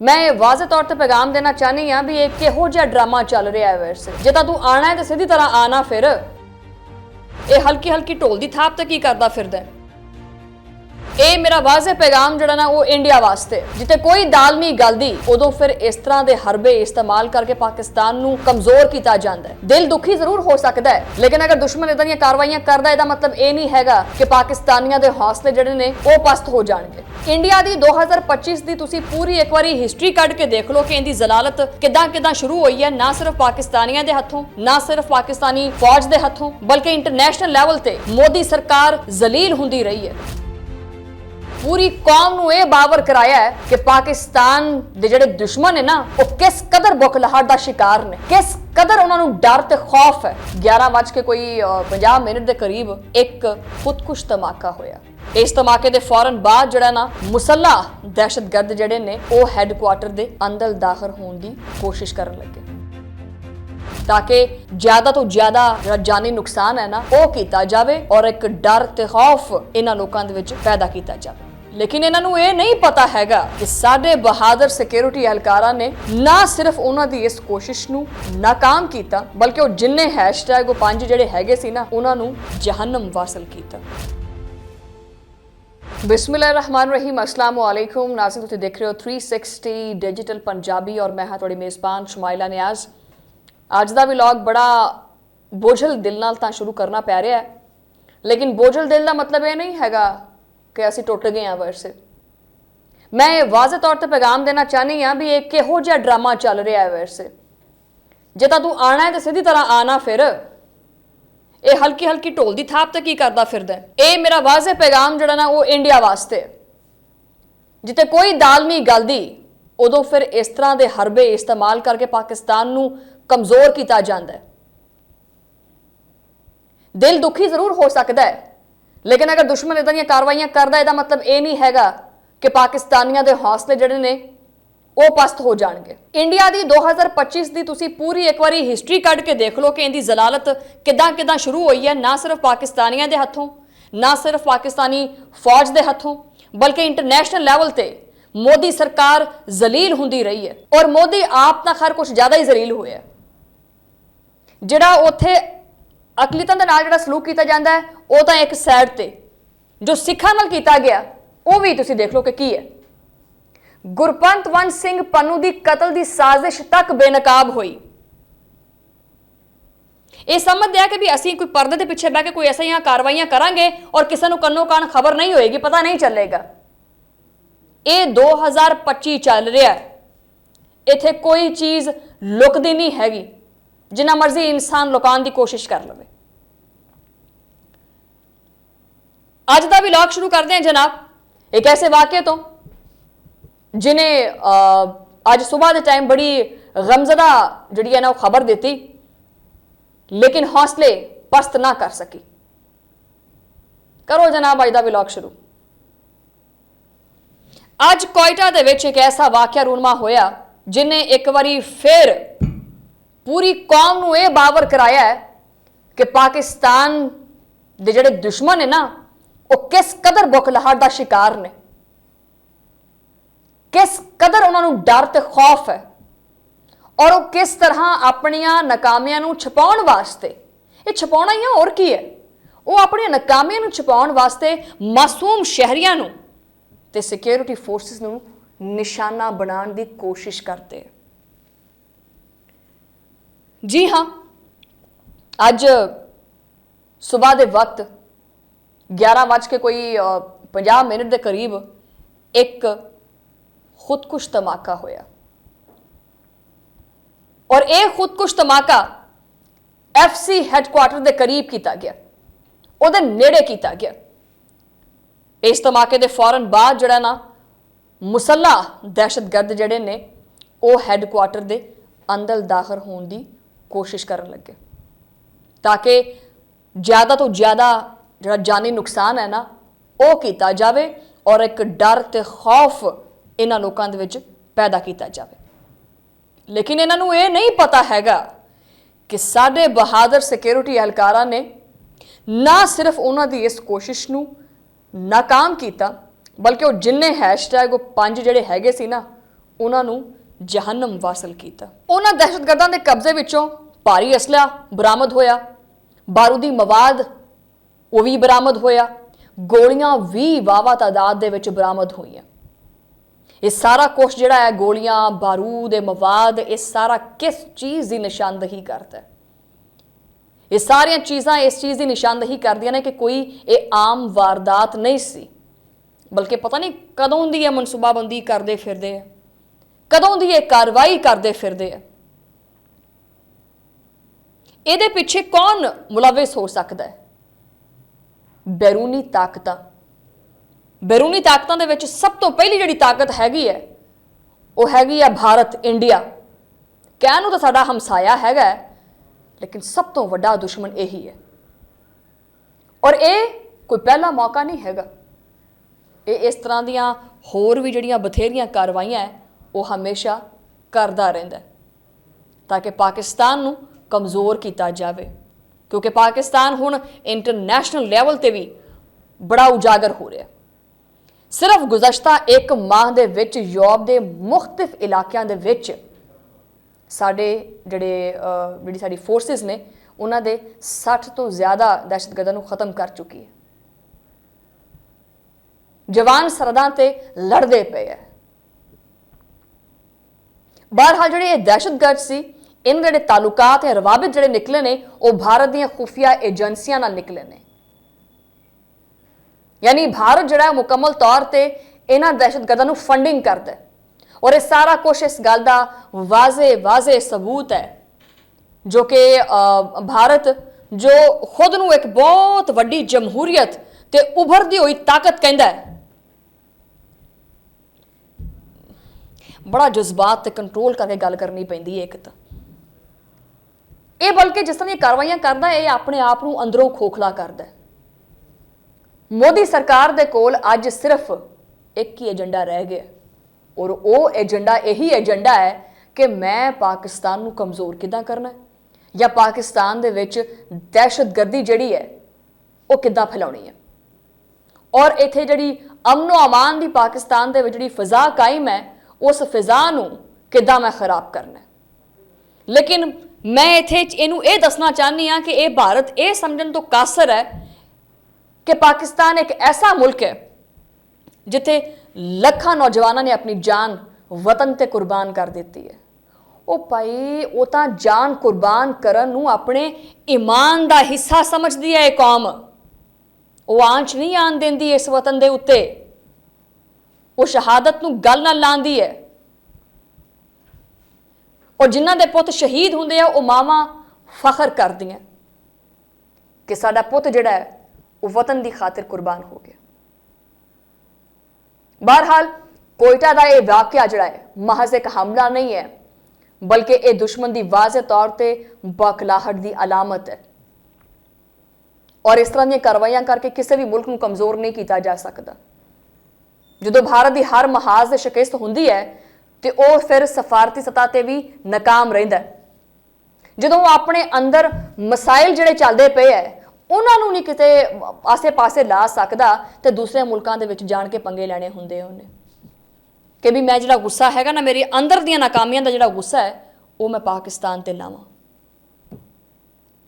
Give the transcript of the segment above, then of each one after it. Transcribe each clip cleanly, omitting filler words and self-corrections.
मैं वाज़े तौर पर पैगाम देना चाहनी हाँ भी एक किहो जिहा ड्रामा चल रहा है। वैसे जे तां तू आना है तो सीधी तरह आना, फिर ये हल्की हल्की ढोल की थाप ते की करदा फिरदा है। ਇਹ ਮੇਰਾ ਵਾਜ਼ੇ ਪੈਗਾਮ ਜਿਹੜਾ ਨਾ ਉਹ ਇੰਡੀਆ ਵਾਸਤੇ, ਜਿੱਥੇ ਕੋਈ ਦਾਲ ਨਹੀਂ ਗਲਦੀ ਉਦੋਂ ਫਿਰ ਇਸ ਤਰ੍ਹਾਂ ਦੇ ਹਰਬੇ ਇਸਤੇਮਾਲ ਕਰਕੇ ਪਾਕਿਸਤਾਨ ਨੂੰ ਕਮਜ਼ੋਰ ਕੀਤਾ ਜਾਂਦਾ ਹੈ। ਦਿਲ ਦੁਖੀ ਜ਼ਰੂਰ ਹੋ ਸਕਦਾ ਹੈ, ਲੇਕਿਨ ਅਗਰ ਦੁਸ਼ਮਣ ਇਦਾਂ ਦੀਆਂ ਕਾਰਵਾਈਆਂ ਕਰਦਾ ਇਹਦਾ ਮਤਲਬ ਇਹ ਨਹੀਂ ਹੈਗਾ ਕਿ ਪਾਕਿਸਤਾਨੀਆਂ ਦੇ ਹੌਸਲੇ ਜਿਹੜੇ ਨੇ ਉਹ ਪਸਤ ਹੋ ਜਾਣਗੇ। ਇੰਡੀਆ ਦੀ 2025 ਦੀ ਤੁਸੀਂ ਪੂਰੀ ਇੱਕ ਵਾਰੀ ਹਿਸਟਰੀ ਕੱਢ ਕੇ ਦੇਖ ਲਓ ਕਿ ਇਹਦੀ ਜ਼ਲਾਲਤ ਕਿੱਦਾਂ ਸ਼ੁਰੂ ਹੋਈ ਹੈ, ਨਾ ਸਿਰਫ ਪਾਕਿਸਤਾਨੀਆਂ ਦੇ ਹੱਥੋਂ, ਨਾ ਸਿਰਫ ਪਾਕਿਸਤਾਨੀ ਫੌਜ ਦੇ ਹੱਥੋਂ, ਬਲਕਿ ਇੰਟਰਨੈਸ਼ਨਲ ਲੈਵਲ ਤੇ ਮੋਦੀ ਸਰਕਾਰ ਜ਼ਲੀਲ ਹੁੰਦੀ ਰਹੀ ਹੈ। पूरी कौम ਨੂੰ ਇਹ ਬਾਵਰ ਕਰਾਇਆ ਹੈ ਕਿ ਪਾਕਿਸਤਾਨ ਦੇ ਜਿਹੜੇ ਦੁਸ਼ਮਣ ਨੇ ਨਾ ਉਹ ਕਿਸ ਕਦਰ ਬੁਖਲਾਹਟ ਦਾ ਸ਼ਿਕਾਰ ਨੇ, ਕਿਸ ਕਦਰ ਉਹਨਾਂ ਨੂੰ ਡਰ ਤੇ ਖੌਫ ਹੈ। 11:50 ਦੇ ਕਰੀਬ ਇੱਕ ਖੁਦਕੁਸ਼ ਧਮਾਕਾ ਹੋਇਆ। ਇਸ ਧਮਾਕੇ ਦੇ ਫੌਰਨ ਬਾਅਦ ਜਿਹੜਾ ਨਾ ਮੁਸੱਲਾ ਦਹਿਸ਼ਤਗਰਦ ਜਿਹੜੇ ਨੇ ਉਹ ਹੈੱਡਕੁਆਰਟਰ ਦੇ ਅੰਦਰ ਦਾਖਲ ਹੋਣ ਦੀ ਕੋਸ਼ਿਸ਼ ਕਰਨ ਲੱਗੇ ताकि ज्यादा तो ज्यादा जानी नुकसान है ना वो किया जाए और एक डर ते खौफ इन्हां लोकां दे विच पैदा किया जाए। लेकिन इन्हां नूं ये नहीं पता हैगा कि साडे बहादुर सिक्योरिटी एहलकारां ने ना सिर्फ उन्हां दी इस कोशिश नूं नाकाम कीता बल्कि वो जिन्ने हैशटैग 5 जिहड़े हैगे सी ना उन्हां नूं जहन्नम वासिल कीता। बिस्मिल्लाहिर्रहमानिर्रहीम, अस्सलाम वालेकुम नाज़रीन, तुसीं देख रहे हो 360 डिजिटल पंजाबी और मैं हां तुहाडी मेज़बान शुमाइला नियाज़। ਅੱਜ ਦਾ ਵਲੌਗ ਬੜਾ ਬੋਝਲ ਦਿਲ ਨਾਲ ਤਾਂ ਸ਼ੁਰੂ ਕਰਨਾ ਪੈ ਰਿਹਾ ਹੈ, ਲੇਕਿਨ ਬੋਝਲ ਦਿਲ ਦਾ ਮਤਲਬ ਇਹ ਨਹੀਂ ਹੈਗਾ ਕਿ ਅਸੀਂ ਟੁੱਟ ਗਏ ਹਾਂ। ਵੈਸੇ ਮੈਂ ਵਾਜ਼ੇ ਤੌਰ ਤੇ ਪੈਗਾਮ ਦੇਣਾ ਚਾਹਨੀ ਹਾਂ ਵੀ ਇਹ ਕਿਹੋ ਜਿਹਾ ਡਰਾਮਾ ਚੱਲ ਰਿਹਾ ਹੈ। ਵੈਸੇ ਜੇ ਤਾਂ ਤੂੰ ਆਣਾ ਹੈ ਤਾਂ ਸਿੱਧੀ ਤਰ੍ਹਾਂ ਆਣਾ, ਫਿਰ ਇਹ ਹਲਕੀ ਹਲਕੀ ਢੋਲ ਦੀ ਥਾਪ ਤੇ ਕੀ ਕਰਦਾ ਫਿਰਦਾ ਹੈ। ਇਹ ਮੇਰਾ ਵਾਜ਼ੇ ਪੈਗਾਮ ਜਿਹੜਾ ਨਾ ਉਹ ਇੰਡੀਆ ਵਾਸਤੇ, ਜਿੱਥੇ ਕੋਈ ਦਾਲ ਨਹੀਂ ਗਲਦੀ ਉਦੋਂ ਫਿਰ ਇਸ ਤਰ੍ਹਾਂ ਦੇ ਹਰਬੇ ਇਸਤੇਮਾਲ ਕਰਕੇ ਪਾਕਿਸਤਾਨ ਨੂੰ कमजोर किया जाता है। दिल दुखी जरूर हो सकता है, लेकिन अगर दुश्मन इदां ਦੀਆਂ ਕਾਰਵਾਈਆਂ ਕਰਦਾ ਇਹਦਾ ਮਤਲਬ ਇਹ ਨਹੀਂ ਹੈਗਾ ਕਿ ਪਾਕਿਸਤਾਨੀਆਂ ਦੇ ਹੌਸਲੇ ਜਿਹੜੇ ਨੇ ਉਹ ਪਸਤ ਹੋ ਜਾਣਗੇ। ਇੰਡੀਆ ਦੀ 2025 ਦੀ ਤੁਸੀਂ ਪੂਰੀ ਇੱਕ ਵਾਰੀ ਹਿਸਟਰੀ ਕੱਢ ਕੇ ਦੇਖ ਲਓ ਕਿ ਇਹਦੀ ਜ਼ਲਾਲਤ ਕਿੱਦਾਂ ਸ਼ੁਰੂ ਹੋਈ ਹੈ, ਨਾ ਸਿਰਫ ਪਾਕਿਸਤਾਨੀਆਂ ਦੇ ਹੱਥੋਂ, ਨਾ ਸਿਰਫ ਪਾਕਿਸਤਾਨੀ ਫੌਜ ਦੇ ਹੱਥੋਂ, ਬਲਕਿ ਇੰਟਰਨੈਸ਼ਨਲ ਲੈਵਲ ਤੇ ਮੋਦੀ ਸਰਕਾਰ ਜ਼ਲੀਲ ਹੁੰਦੀ ਰਹੀ ਹੈ। ਔਰ ਮੋਦੀ ਆਪ ਤਾਂ ਖੈਰ ਕੁਝ ਜ਼ਿਆਦਾ ਹੀ ਜ਼ਲੀਲ ਹੋਇਆ। ਜਿਹੜਾ ਉੱਥੇ ਅਕਲੀਅਤਾਂ ਦੇ ਨਾਲ ਜਿਹੜਾ ਸਲੂਕ ਕੀਤਾ ਜਾਂਦਾ ਹੈ ਉਹ ਤਾਂ ਇੱਕ ਸਾਈਡ ਤੇ ਜੋ ਸਿੱਖਾਂ ਨਾਲ ਕੀਤਾ ਗਿਆ ਉਹ ਵੀ ਤੁਸੀਂ ਦੇਖ ਲਓ ਕਿ ਕੀ ਹੈ। ਗੁਰਪੰਤ ਵੰਸ਼ ਸਿੰਘ ਪੰਨੂ ਦੀ ਕਤਲ ਦੀ ਸਾਜ਼ਿਸ਼ ਤੱਕ ਬੇਨਕਾਬ ਹੋਈ। ਇਹ ਸਮਝਦੇ ਆ ਕਿ ਵੀ ਅਸੀਂ ਕੋਈ ਪਰਦੇ ਦੇ ਪਿੱਛੇ ਬਹਿ ਕੇ ਕੋਈ ਐਸੀਆਂ ਕਾਰਵਾਈਆਂ ਕਰਾਂਗੇ ਔਰ ਕਿਸੇ ਨੂੰ ਕੰਨੋ ਕਾਨ ਖਬਰ ਨਹੀਂ ਹੋਏਗੀ, ਪਤਾ ਨਹੀਂ ਚੱਲੇਗਾ। ਇਹ 2025 ਚੱਲ ਰਿਹਾ, ਇੱਥੇ ਕੋਈ ਚੀਜ਼ ਲੁਕਦੀ ਨਹੀਂ ਹੈਗੀ, जिन्ना मर्जी इंसान लुकाने की कोशिश कर लवे। अज का व्लॉग शुरू करते हैं जनाब एक ऐसे वाक़े तो जिन्हें अज सुबह के टाइम बड़ी गमजदा जी है ना खबर दी, लेकिन हौसले पस्त ना कर सकी। करो जनाब अज का व्लॉग शुरू। अज कोयटा दे विच एक ऐसा वाक़या रूनमा होया जिन्हें एक बारी फिर पूरी कौम ਨੂੰ ਇਹ ਬਾਵਰ ਕਰਾਇਆ ਹੈ ਕਿ ਪਾਕਿਸਤਾਨ ਦੇ ਜਿਹੜੇ ਦੁਸ਼ਮਣ ਨੇ ਨਾ ਉਹ ਕਿਸ ਕਦਰ ਬੁਖਲਾਹਟ ਦਾ ਸ਼ਿਕਾਰ ਨੇ, ਕਿਸ ਕਦਰ ਉਹਨਾਂ ਨੂੰ ਡਰ ਤੇ ਖੌਫ ਹੈ, ਔਰ ਉਹ ਕਿਸ ਤਰ੍ਹਾਂ ਆਪਣੀਆਂ ਨਾਕਾਮੀਆਂ ਨੂੰ ਛੁਪਾਉਣ ਵਾਸਤੇ, ਇਹ ਛੁਪਾਉਣਾ ਹੀ ਹੋਰ ਕੀ ਹੈ, ਉਹ ਆਪਣੀਆਂ ਨਾਕਾਮੀਆਂ ਨੂੰ ਛੁਪਾਉਣ ਵਾਸਤੇ ਮਾਸੂਮ ਸ਼ਹਿਰੀਆਂ ਨੂੰ ਤੇ ਸਿਕਿਉਰਿਟੀ ਫੋਰਸਿਸ ਨੂੰ ਨਿਸ਼ਾਨਾ ਬਣਾਉਣ ਦੀ ਕੋਸ਼ਿਸ਼ ਕਰਦੇ। जी हाँ, अज सुबह के वक्त 11:50 के करीब एक खुदकुश धमाका होया और यह खुदकुश धमाका FC हैडकुआटर के करीब किया गया, उहदे नेड़े किया गया। इस धमाके के फौरन बाद जिहड़ा ना मुसल्ला दहशतगर्द जिहड़े ने वो हैडकुआटर के अंदर दाखिल होने की कोशिश करन लगे ताकि ज़्यादा तो ज़्यादा जो जानी नुकसान है ना वो किया जाए और एक डर ते खौफ इन्हां लोकां दे विच पैदा किया जाए। लेकिन इन्हां नूं ये नहीं पता हैगा कि साडे बहादुर सिक्योरिटी एहलकारां ने ना सिर्फ उन्हां दी इस कोशिश नूं नाकाम किया बल्कि वो जिन्ने हैशटैग 5 जिहड़े हैगे सी ना ਉਹਨਾਂ ਨੂੰ ਜਹੰਨਮ ਵਾਸਲ ਕੀਤਾ। ਉਹਨਾਂ ਦਹਿਸ਼ਤਗਰਦਾਂ ਦੇ ਕਬਜ਼ੇ ਵਿੱਚੋਂ ਭਾਰੀ ਅਸਲਾ ਬਰਾਮਦ ਹੋਇਆ, ਬਾਰੂਦੀ ਮਵਾਦ ਉਹ ਵੀ ਬਰਾਮਦ ਹੋਇਆ, ਗੋਲੀਆਂ ਵੀ ਵਾਵਾ ਤਾਦਾਦ ਦੇ ਵਿੱਚ ਬਰਾਮਦ ਹੋਈਆਂ। ਇਹ ਸਾਰਾ ਕੁਛ ਜਿਹੜਾ ਹੈ, ਗੋਲੀਆਂ, ਬਾਰੂਦ, ਮਵਾਦ, ਇਹ ਸਾਰਾ ਕਿਸ ਚੀਜ਼ ਦੀ ਨਿਸ਼ਾਨਦੇਹੀ ਕਰਦਾ ਹੈ? ਇਹ ਸਾਰੀਆਂ ਚੀਜ਼ਾਂ ਇਸ ਚੀਜ਼ ਦੀ ਨਿਸ਼ਾਨਦੇਹੀ ਕਰਦੀਆਂ ਨੇ ਕਿ ਕੋਈ ਇਹ ਆਮ ਵਾਰਦਾਤ ਨਹੀਂ ਸੀ, ਬਲਕਿ ਪਤਾ ਨਹੀਂ ਕਦੋਂ ਦੀ ਇਹ ਮਨਸੂਬਾਬੰਦੀ ਕਰਦੇ ਫਿਰਦੇ ਆ, ਕਦੋਂ ਦੀ ਇਹ ਕਾਰਵਾਈ ਕਰਦੇ ਫਿਰਦੇ ਆ। ਇਹਦੇ ਪਿੱਛੇ ਕੌਣ ਮੁਲਵਿਸ ਹੋ ਸਕਦਾ ਹੈ? ਬੈਰੂਨੀ ਤਾਕਤਾਂ। ਬੈਰੂਨੀ ਤਾਕਤਾਂ ਦੇ ਵਿੱਚ ਸਭ ਤੋਂ ਪਹਿਲੀ ਜਿਹੜੀ ਤਾਕਤ ਹੈਗੀ ਹੈ ਉਹ ਹੈਗੀ ਆ ਭਾਰਤ, ਇੰਡੀਆ। ਕਹਿਣ ਨੂੰ ਤਾਂ ਸਾਡਾ ਹਮਸਾਇਆ ਹੈਗਾ, ਲੇਕਿਨ ਸਭ ਤੋਂ ਵੱਡਾ ਦੁਸ਼ਮਣ ਇਹੀ ਹੈ। ਔਰ ਇਹ ਕੋਈ ਪਹਿਲਾ ਮੌਕਾ ਨਹੀਂ ਹੈਗਾ। ਇਹ ਇਸ ਤਰ੍ਹਾਂ ਦੀਆਂ ਹੋਰ ਵੀ ਜਿਹੜੀਆਂ ਬਥੇਰੀਆਂ ਕਾਰਵਾਈਆਂ ਹੈ ਉਹ ਹਮੇਸ਼ਾ ਕਰਦਾ ਰਹਿੰਦਾ ਤਾਂ ਕਿ ਪਾਕਿਸਤਾਨ ਨੂੰ ਕਮਜ਼ੋਰ ਕੀਤਾ ਜਾਵੇ, ਕਿਉਂਕਿ ਪਾਕਿਸਤਾਨ ਹੁਣ ਇੰਟਰਨੈਸ਼ਨਲ ਲੈਵਲ ਤੇ ਵੀ ਬੜਾ ਉਜਾਗਰ ਹੋ ਰਿਹਾ। ਸਿਰਫ ਗੁਜ਼ਸ਼ਤਾ 1 ਮਾਹ ਦੇ ਵਿੱਚ ਯੂਰਪ ਦੇ ਮੁਖਤਲਿਫ ਇਲਾਕਿਆਂ ਦੇ ਵਿੱਚ ਸਾਡੇ ਜਿਹੜੀ ਸਾਡੀ ਫੋਰਸਿਸ ਨੇ ਉਹਨਾਂ ਦੇ 60 ਤੋਂ ਜ਼ਿਆਦਾ ਦਹਿਸ਼ਤਗਰਦਾਂ ਨੂੰ ਖਤਮ ਕਰ ਚੁੱਕੀ ਹੈ। ਜਵਾਨ ਸਰਹੱਦਾਂ ਤੇ ਲੜਦੇ ਪਏ ਹੈ। ਬਹਰਹਾਲ ਜਿਹੜੇ ਇਹ ਦਹਿਸ਼ਤਗਰਦ ਸੀ, ਇਹਨਾਂ ਦੇ ਜਿਹੜੇ ਤਾਲੁਕਾਤ ਹੈ, ਰਵਾਬਤ ਜਿਹੜੇ ਨਿਕਲੇ ਨੇ ਉਹ ਭਾਰਤ ਦੀਆਂ ਖੁਫੀਆ ਏਜੰਸੀਆਂ ਨਾਲ ਨਿਕਲੇ ਨੇ। यानी भारत जो है मुकम्मल तौर पर इन्हां दहशतगर्दां नूं फंडिंग करता है। और ये सारा कुछ इस गल का वाजे सबूत है जो कि भारत जो खुद नूं एक बहुत वड्डी जमहूरीयत ते उभरती हुई ताकत कहता है, बड़ा जज्बात ते कंट्रोल करके गल करनी पैंदी है। एक तो ये बल्कि जिस तरह कार्रवाइयां करता है ये अपने आप नूं अंदरों खोखला करता है। मोदी सरकार दे कोल अज सिर्फ एक ही एजेंडा रह गया और वो एजेंडा यही एजेंडा है कि मैं पाकिस्तान नूं कमज़ोर किदां करना है या पाकिस्तान दे विच दहशतगर्दी जिहड़ी है वो किदां फैलाउणी है और इत्थे जिहड़ी अमनो अमान दी पाकिस्तान दे विच जिहड़ी फिजा कायम है उस फिजा नूं किदां मैं खराब करना है। लेकिन मैं इत्थे इहनूं ये दसना चाहनी हाँ कि यह भारत ये समझण तो कासर है कि पाकिस्तान एक ऐसा मुल्क है जिथे लखां नौजवानों ने अपनी जान वतन ते कुर्बान कर दी है। वो भाई वो तो जान कुर्बान करन नूं अपने ईमान का हिस्सा समझदी है। कौम वो आंच नहीं आन देंदी इस वतन दे उत्ते, वो शहादत नूं गल नाल लांदी है। और जिन्हां दे पुत शहीद हुंदे आ वो मावां फखर करदियां कि साडा पुत जिहड़ा है वो वतन की खातिर कुर्बान हो गया। बहरहाल कोयटा का यह वाकया जिहड़ा है महज एक हमला नहीं है बल्कि यह दुश्मन की वाज़े तौर पर बौखलाहट की अलामत है और इस तरह दी कार्रवाइयां करके किसी भी मुल्क को कमज़ोर नहीं किया जा सकता। जो भारत की हर महाज से शिकस्त होंदी है तो वह फिर सफारती सतह पर भी नाकाम रहिंदा है। जो अपने अंदर मसाइल जिहड़े चलते पे है उन्होंने नहीं किते आसे पासे ला सकता तो दूसरे मुल्कों के विच जान के पंगे लैने होंदे उन्हें कि भी मैं जिहड़ा गुस्सा हैगा ना मेरे अंदर दी नाकामियां दा जिहड़ा गुस्सा है वो मैं पाकिस्तान ते लावां।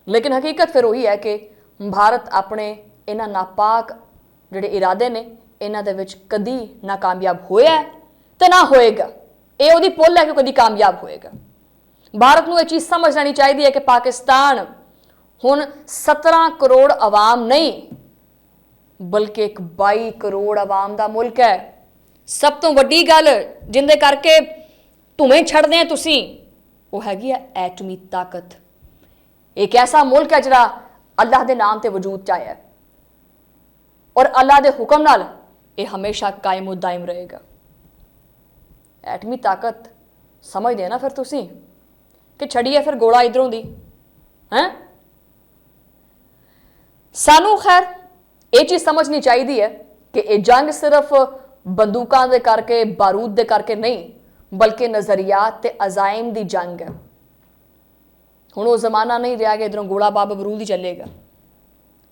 लेकिन हकीकत फिर वही है कि भारत अपने इन्हां नापाक जिहड़े इरादे ने इन्हां दे विच कदी नाकामयाब होया ते ना होएगा। ये उहदी पुल है कि कदी कामयाब होएगा। भारत नूं ये चीज़ समझ लैनी चाहिए है कि पाकिस्तान हुण 17 करोड़ आवाम नहीं बल्कि एक 22 करोड़ आवाम का मुल्क है। सब तो वड्डी गल जिंदे करके धुएं छड़दे हैं तुसीं वो हैगी है एटमी ताकत। एक ऐसा मुल्क है जिहड़ा अल्लाह के नाम ते वजूद च आया है और अल्लाह के हुक्म नाल ये हमेशा कायम व दायम रहेगा। एटमी ताकत समझदे ना फिर तुसीं कि छड़िए फिर गोला इधरों दी हैं। सानू खैर ये चीज़ समझनी चाहिए है कि ये जंग सिर्फ बंदूकों के करके बारूद के करके नहीं बल्कि नज़रियात ते अजाइम की जंग है। हुण वो जमाना नहीं रहा कि इधरों गोला बाब बरूद ही चलेगा।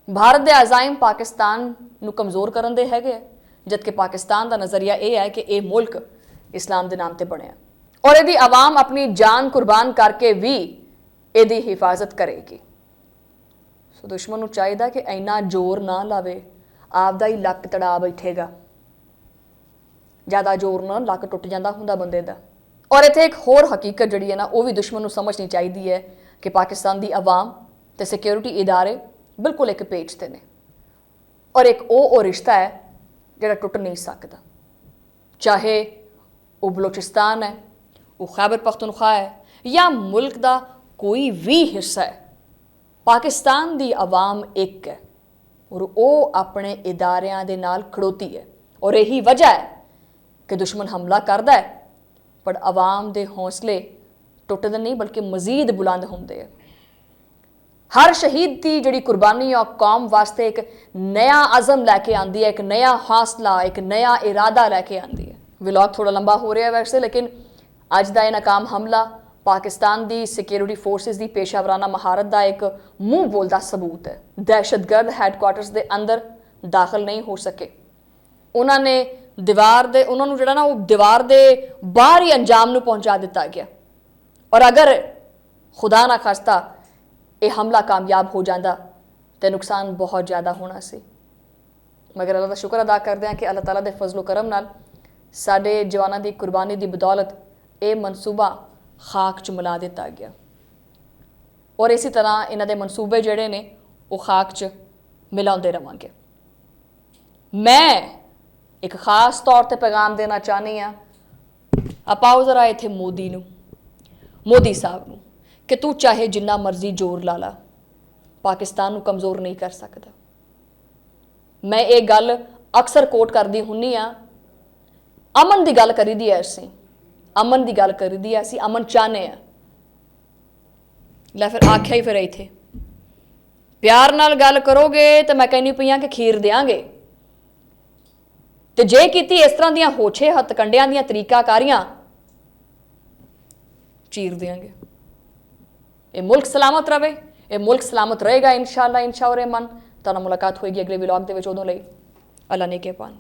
भारत के अजाइम पाकिस्तान नूं कमज़ोर करन दे हैगे जबकि पाकिस्तान का नज़रिया यह है कि यह मुल्क इस्लाम के नाम ते बनया और यदि आवाम अपनी जान कुर्बान करके भी यदि हिफाजत करेगी। सो दुश्मन नूं चाहिदा कि इन्ना जोर ना लावे, आपदा ही लक तड़ा बैठेगा। ज़्यादा जोर ना लक टुट जाता हुंदा बंदे दा। और इत्थे एक होर हकीकत जिहड़ी है ना वो भी दुश्मन नूं समझनी चाहिदी है कि पाकिस्तान की आवाम ते सिक्योरिटी इदारे बिल्कुल एक पेज ते ने और एक वो रिश्ता है जिहड़ा टुट नहीं सकता। चाहे वो बलोचिस्तान है, वो खैबर पख्तूनख्वा है या मुल्क का कोई भी हिस्सा है, पाकिस्तान की आवाम एक है और वो अपने इदारियां दे नाल खड़ोती है। और यही वजह है कि दुश्मन हमला करता है पर आवाम के हौसले टुटते नहीं बल्कि मजीद बुलंद होंदे है। हर शहीद की जिहड़ी कुर्बानी और कौम वास्ते एक नया अज़म लैके आती है, एक नया हौसला, एक नया इरादा लैके आती है। व्लॉग थोड़ा लंबा हो रहा है वैसे, लेकिन अज का यह नाकाम हमला पाकिस्तान की सिक्योरिटी फोर्सिस की पेशावराना महारत का एक मुंह बोलता सबूत है। दहशतगर्द हैडकुआटर्स के अंदर दाखिल नहीं हो सके, उन्होंने दीवार दे उन्होंने जिहड़ा ना वो दीवार के बाहर ही अंजाम नूं पहुंचा दिता गया। और अगर खुदा ना खास्ता ये हमला कामयाब हो जाता तो नुकसान बहुत ज़्यादा होना सी। मगर अल्लाह का शुक्र अदा करते हैं कि अल्लाह ताला दे फजलो करम नाल साडे जवानों की कुर्बानी की बदौलत ये मनसूबा खाक च मिला दिता गया और इसी तरह इन्हां दे मनसूबे जिहड़े ने वो खाक च मिलाते रहांगे। मैं एक खास तौर पर पैगाम देना चाहनी हाँ, आपाओ जरा इत्थे मोदी साहब नूं कि तू चाहे जिन्ना मर्जी जोर ला ला, पाकिस्तान नूं कमज़ोर नहीं कर सकता। मैं ये गल अक्सर कोट करती हुन्नी हाँ, अमन की गल करी दी है असीं, अमन की गल करी दी है असीं, अमन चाहने हैं। लै फिर आख्या ही फिर इत्थे प्यार नाल गल करोगे तो मैं कहनी पई कि खीर देंगे, तो जे कीती इस तरह दियां होछे हथकंडियां दियां तरीकाकारियां चीर देंगे। ये मुल्क सलामत रहे, ये मुल्क सलामत रहेगा इंशाअल्लाह इंशाअल्लाह रहमान। तुहानू मुलाकात होएगी अगले व्लॉग दे विच, उदों लई अल्लाह ने के पान।